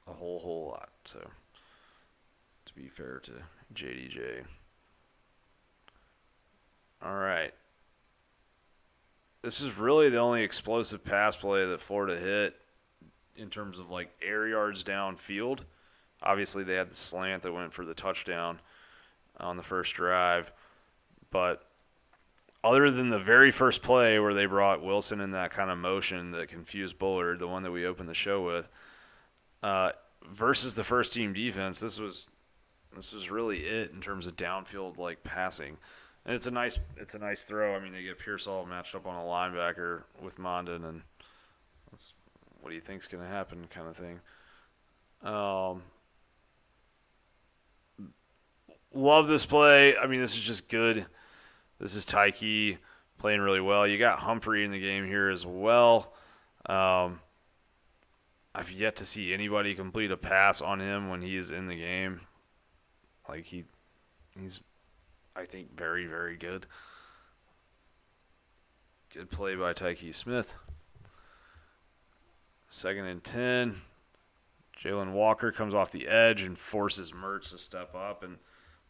a whole lot. So, to be fair to JDJ. All right. This is really the only explosive pass play that Florida hit in terms of like air yards downfield. Obviously, they had the slant that went for the touchdown on the first drive. But other than the very first play where they brought Wilson in that kind of motion that confused Bullard, the one that we opened the show with, versus the first team defense, this was really it in terms of downfield like passing. And it's a nice throw. I mean, they get Pearsall matched up on a linebacker with Mondon, and that's what do you think's going to happen kind of thing. Love this play. I mean, this is just good. This is Tyke playing really well. You got Humphrey in the game here as well. I've yet to see anybody complete a pass on him when he is in the game. Like he's, I think, very, very good. Good play by Tyke Smith. 2nd and 10. Jalen Walker comes off the edge and forces Mertz to step up. And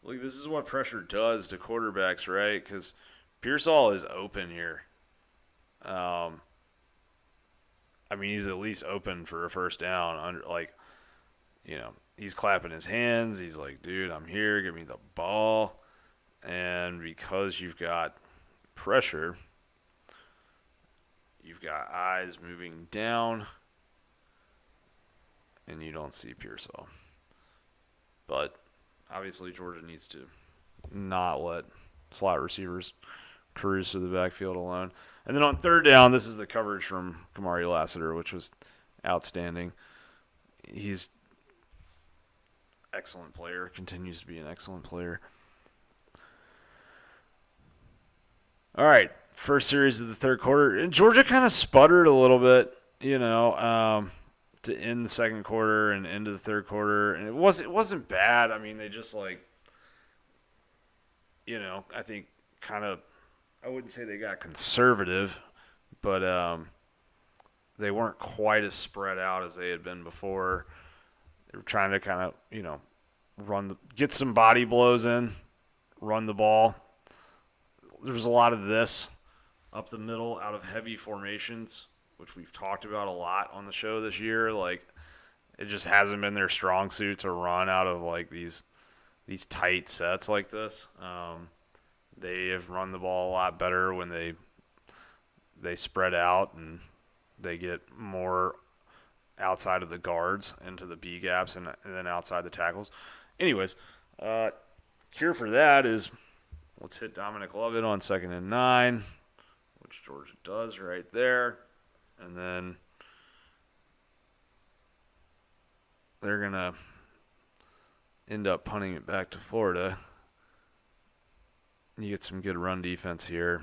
look, this is what pressure does to quarterbacks, right? Because Pearsall is open here. I mean, he's at least open for a first down. He's clapping his hands. He's like, dude, I'm here. Give me the ball. And because you've got pressure, you've got eyes moving down, and you don't see Pearsall. But obviously Georgia needs to not let slot receivers cruise through the backfield alone. And then on 3rd down, this is the coverage from Kamari Lassiter, which was outstanding. He's excellent player, continues to be an excellent player. All right, first series of the third quarter. And Georgia kind of sputtered a little bit, to end the second quarter and into the third quarter. And it wasn't bad. I mean, they just I think kind of, I wouldn't say they got conservative, but they weren't quite as spread out as they had been before. They were trying to kind of, get some body blows in, run the ball. There's a lot of this up the middle out of heavy formations, which we've talked about a lot on the show this year. Like, it just hasn't been their strong suit to run out of like these tight sets like this. They have run the ball a lot better when they spread out and they get more outside of the guards into the B gaps and then outside the tackles. Anyways, cure for that is let's hit Dominic Lovett on 2nd and 9, which Georgia does right there. And then they're going to end up punting it back to Florida. You get some good run defense here.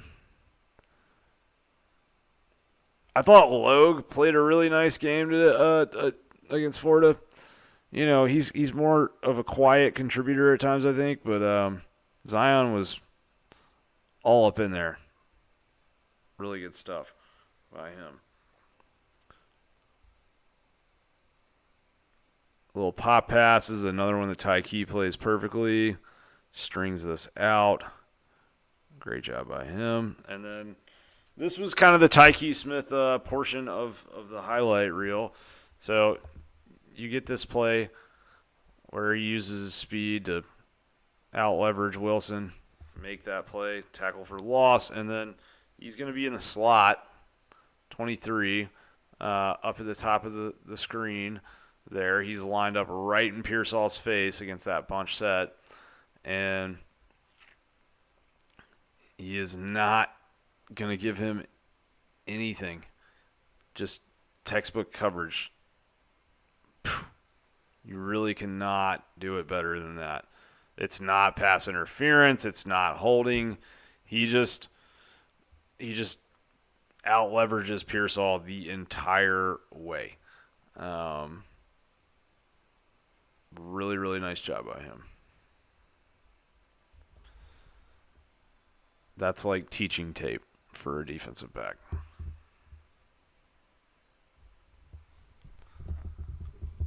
I thought Logue played a really nice game against Florida. He's more of a quiet contributor at times, I think, but Zion was all up in there. Really good stuff by him. Little pop pass is another one that Tyke plays perfectly. Strings this out. Great job by him. And then this was kind of the Tyke Smith portion of the highlight reel. So you get this play where he uses his speed to out-leverage Wilson, make that play, tackle for loss, and then he's going to be in the slot, 23, up at the top of the screen there. He's lined up right in Pearsall's face against that bunch set, and he is not going to give him anything. Just textbook coverage. You really cannot do it better than that. It's not pass interference. It's not holding. He just out leverages Pearsall the entire way. Really, really nice job by him. That's like teaching tape for a defensive back.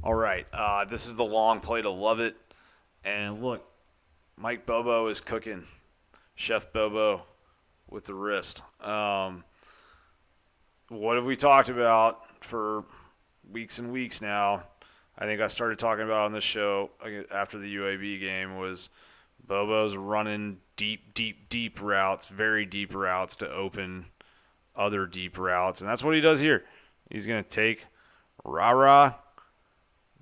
All right, this is the long play to love it. And look, Mike Bobo is cooking. Chef Bobo with the wrist. What have we talked about for weeks and weeks now? I think I started talking about on this show after the UAB game was Bobo's running deep routes, very deep routes to open other deep routes. And that's what he does here. He's going to take Rah-Rah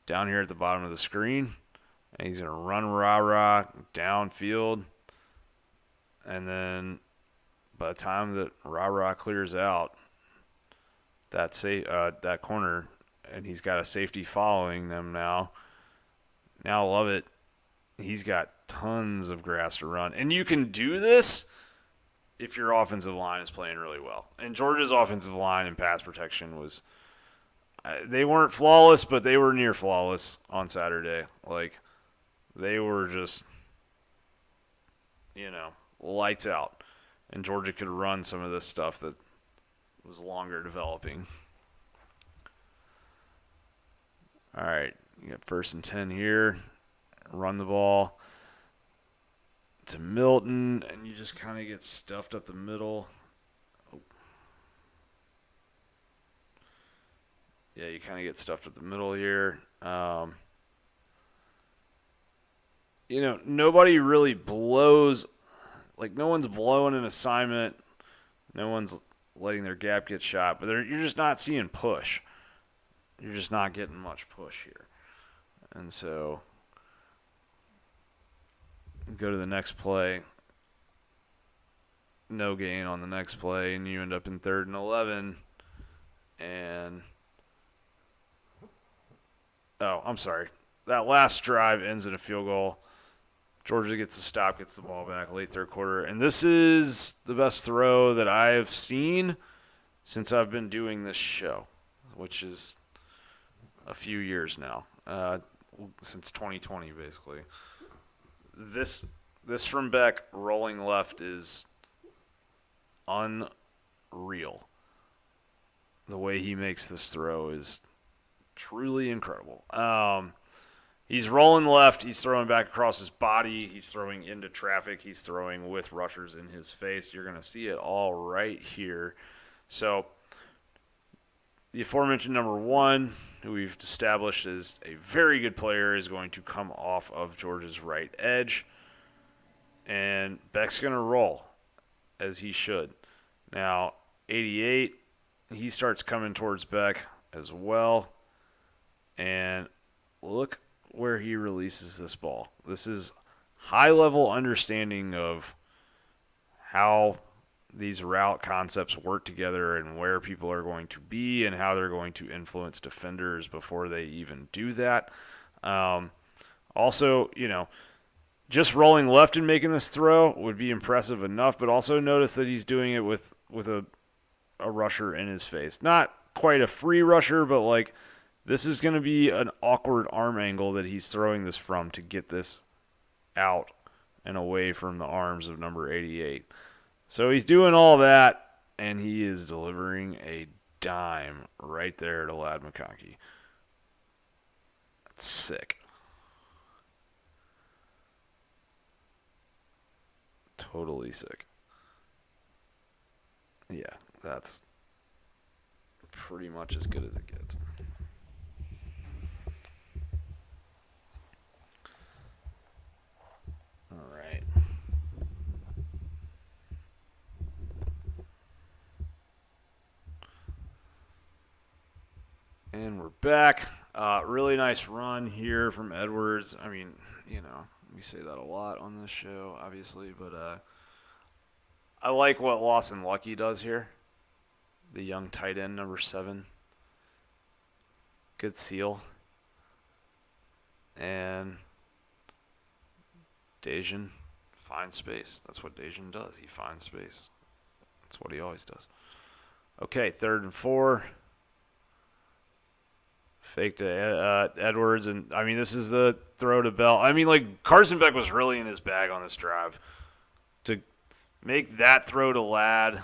down here at the bottom of the screen, and he's going to run Rah-Rah downfield. And then by the time that Rah-Rah clears out that corner, and he's got a safety following them now. Now love it. He's got tons of grass to run. And you can do this if your offensive line is playing really well. And Georgia's offensive line and pass protection was they weren't flawless, but they were near flawless on Saturday. Like, they were just, lights out. And Georgia could run some of this stuff that was longer developing. All right, you got 1st and 10 here. Run the ball to Milton, and you just kind of get stuffed up the middle. Oh. Yeah, you kind of get stuffed up the middle here. Nobody really blows. Like, no one's blowing an assignment. No one's letting their gap get shot. But you're just not seeing push. You're just not getting much push here. And so go to the next play. No gain on the next play, and you end up in 3rd and 11. And I'm sorry. That last drive ends in a field goal. Georgia gets the stop, gets the ball back late 3rd quarter. And this is the best throw that I've seen since I've been doing this show, which is a few years now, since 2020, basically. This from Beck rolling left is unreal. The way he makes this throw is truly incredible. He's rolling left. He's throwing back across his body. He's throwing into traffic. He's throwing with rushers in his face. You're going to see it all right here. So the aforementioned number 1, who we've established is a very good player, is going to come off of Georgia's right edge. And Beck's going to roll, as he should. Now, 88, he starts coming towards Beck as well. And look where he releases this ball. This is high-level understanding of how these route concepts work together and where people are going to be and how they're going to influence defenders before they even do that. Also, just rolling left and making this throw would be impressive enough, but also notice that he's doing it with a rusher in his face. Not quite a free rusher, but like this is going to be an awkward arm angle that he's throwing this from to get this out and away from the arms of number 88. So he's doing all that, and he is delivering a dime right there to Ladd McConkey. That's sick. Totally sick. Yeah, that's pretty much as good as it gets. All right. And we're back. Really nice run here from Edwards. I mean, we say that a lot on this show, obviously, but I like what Lawson Lucky does here. The young tight end, number 7. Good seal. And Dejan finds space. That's what Dejan does. He finds space. That's what he always does. Okay, 3rd and 4. Fake to Edwards. And, I mean, this is the throw to Bell. I mean, like, Carson Beck was really in his bag on this drive. To make that throw to Ladd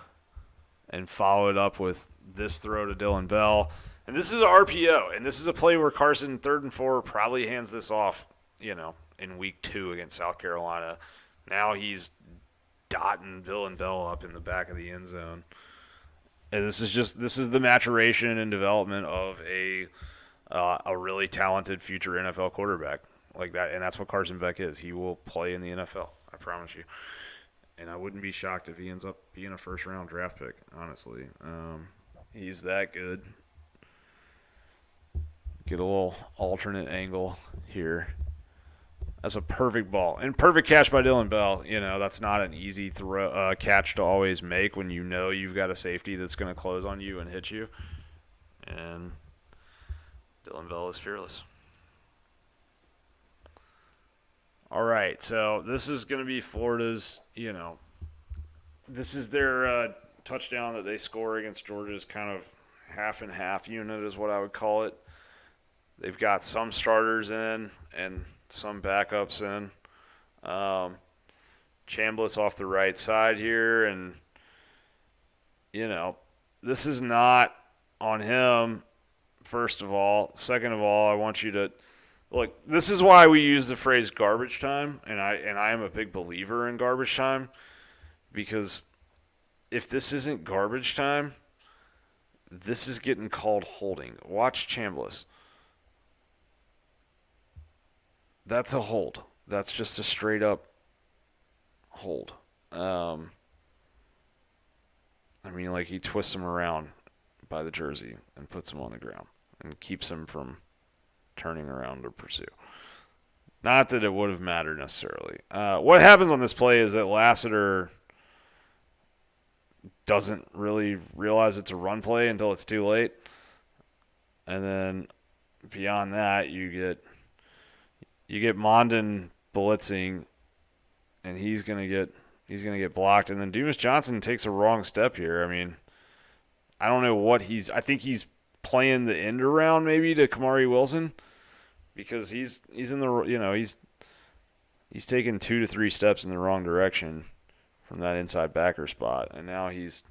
and follow it up with this throw to Dylan Bell. And this is an RPO. And this is a play where Carson, 3rd and 4, probably hands this off, in week 2 against South Carolina. Now he's dotting Dylan Bell up in the back of the end zone. And this is the maturation and development of a really talented future NFL quarterback like that. And that's what Carson Beck is. He will play in the NFL. I promise you. And I wouldn't be shocked if he ends up being a first-round draft pick, honestly. He's that good. Get a little alternate angle here. That's a perfect ball. And perfect catch by Dylan Bell. That's not an easy catch to always make when you've got a safety that's going to close on you and hit you. And Dylan Bell is fearless. All right, so this is going to be Florida's, this is their touchdown that they score against Georgia's kind of half-and-half unit is what I would call it. They've got some starters in and some backups in. Chambliss off the right side here, and, this is not on him, first of all. Second of all, I want you to look, this is why we use the phrase garbage time, and I am a big believer in garbage time, because if this isn't garbage time, this is getting called holding. Watch Chambliss. That's a hold. That's just a straight up hold. He twists him around by the jersey and puts him on the ground and keeps him from turning around to pursue. Not that it would have mattered necessarily. What happens on this play is that Lassiter doesn't really realize it's a run play until it's too late. And then beyond that, you get Mondon blitzing, and he's gonna get blocked. And then Dumas Johnson takes a wrong step here. I mean, I don't know what I think he's playing the end around maybe to Kamari Wilson, because he's in the he's taken 2 to 3 steps in the wrong direction from that inside backer spot, and now he's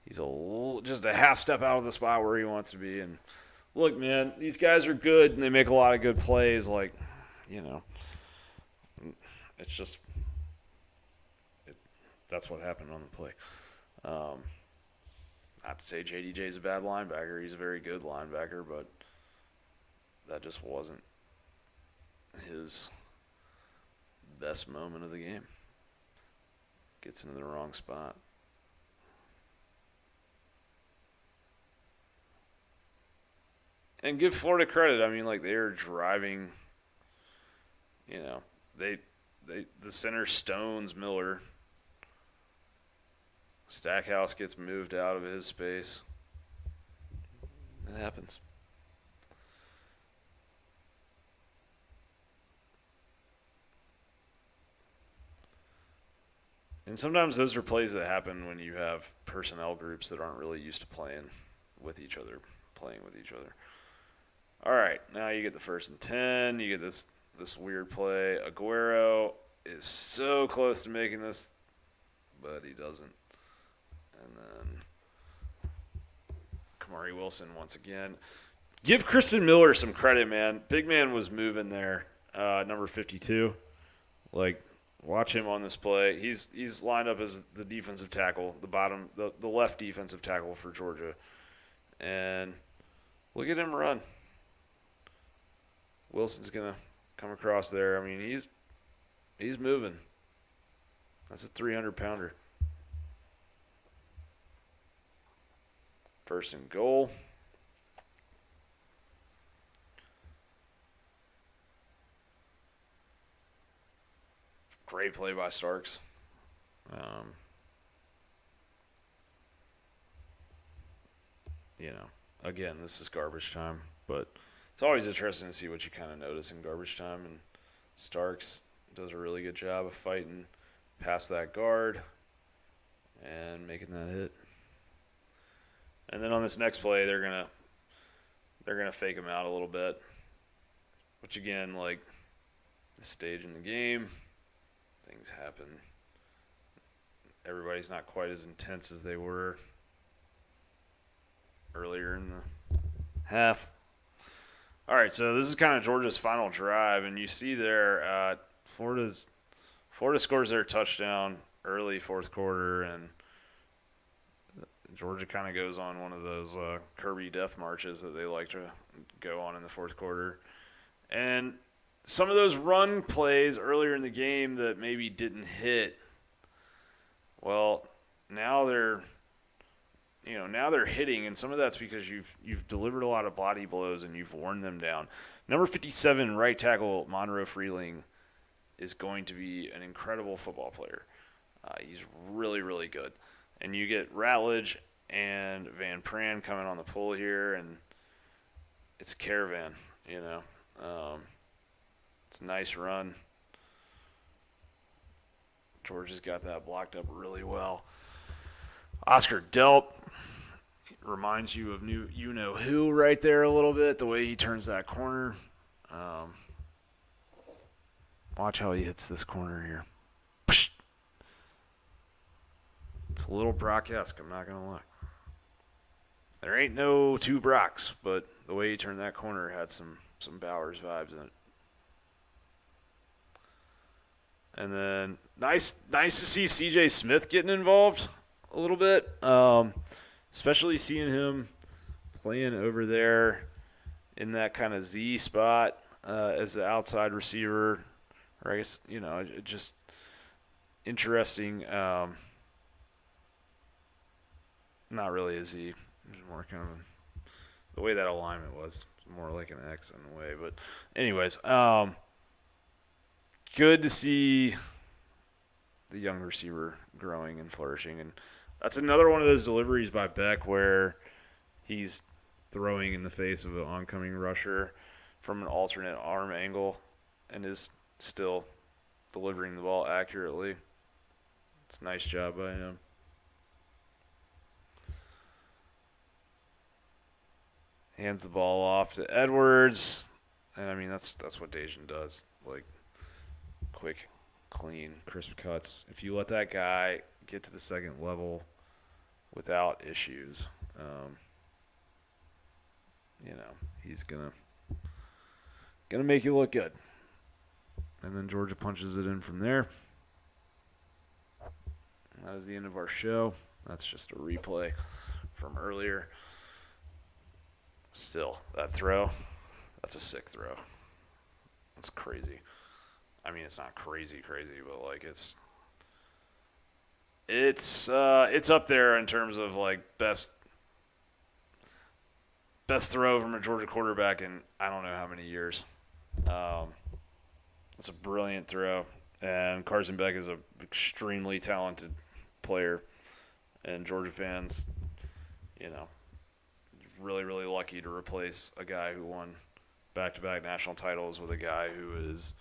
just a half step out of the spot where he wants to be. And look, man, these guys are good, and they make a lot of good plays. It's just that's what happened on the play. Not to say JDJ is a bad linebacker. He's a very good linebacker, but that just wasn't his best moment of the game. Gets into the wrong spot. And give Florida credit. I mean, they are driving, the center stones Miller. Stackhouse gets moved out of his space. It happens. And sometimes those are plays that happen when you have personnel groups that aren't really used to playing with each other. All right, now you get the 1st and 10. You get this weird play. Aguero is so close to making this, but he doesn't. And then Kamari Wilson once again. Give Kristen Miller some credit, man. Big man was moving there, number 52. Watch him on this play. He's lined up as the defensive tackle, the left defensive tackle for Georgia. And look at him run. Wilson's going to come across there. I mean, he's moving. That's a 300-pounder. 1st and goal. Great play by Starks. Again, this is garbage time, but it's always interesting to see what you kind of notice in garbage time. And Starks, does a really good job of fighting past that guard and making that hit. And then on this next play, they're gonna fake him out a little bit, which again, like this stage in the game, things happen. Everybody's not quite as intense as they were earlier in the half. All right, so this is kind of Georgia's final drive, and you see there Florida scores their touchdown early fourth quarter, and Georgia kind of goes on one of those Kirby death marches that they like to go on in the fourth quarter. And some of those run plays earlier in the game that maybe didn't hit, well, now they're hitting, and some of that's because you've delivered a lot of body blows and you've worn them down. Number 57, right tackle Monroe Freeling, is going to be an incredible football player. He's really, really good. And you get Ratledge and Van Pran coming on the pull here, and it's a caravan, you know. It's a nice run. Georgia's got that blocked up really well. Oscar Delp reminds you of you-know-who right there a little bit, the way he turns that corner. Watch how he hits this corner here. Psh! It's a little Brock-esque, I'm not going to lie. There ain't no two Brocks, but the way he turned that corner had some Bowers vibes in it. And then nice to see C.J. Smith getting involved a little bit, especially seeing him playing over there in that kind of Z spot as the outside receiver. Or I guess, just interesting. Not really a Z. More kind of the way that alignment was more like an X in a way. But anyways, good to see the young receiver growing and flourishing. And that's another one of those deliveries by Beck where he's throwing in the face of an oncoming rusher from an alternate arm angle and is still delivering the ball accurately. It's a nice job by him. Hands the ball off to Edwards. And, I mean, that's what Dejan does. Like, quick, clean, crisp cuts. If you let that guy get to the second level without issues, he's gonna make you look good. And then Georgia punches it in from there. That is the end of our show. That's just a replay from earlier. Still, that throw, that's a sick throw. That's crazy. I mean, it's not crazy, but like it's up there in terms of like best throw from a Georgia quarterback in I don't know how many years. It's a brilliant throw, and Carson Beck is an extremely talented player, and Georgia fans, really, really lucky to replace a guy who won back-to-back national titles with a guy who is,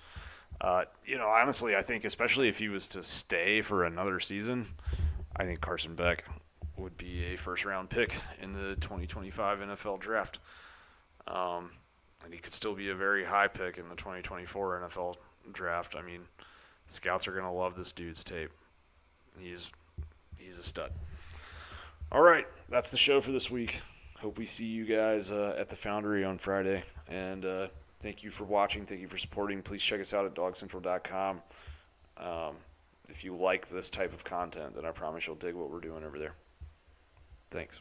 honestly, I think especially if he was to stay for another season, I think Carson Beck would be a first-round pick in the 2025 NFL draft. And he could still be a very high pick in the 2024 NFL draft. I mean, scouts are going to love this dude's tape. He's a stud. All right, that's the show for this week. Hope we see you guys at the Foundry on Friday. And thank you for watching. Thank you for supporting. Please check us out at dogcentral.com. If you like this type of content, then I promise you'll dig what we're doing over there. Thanks.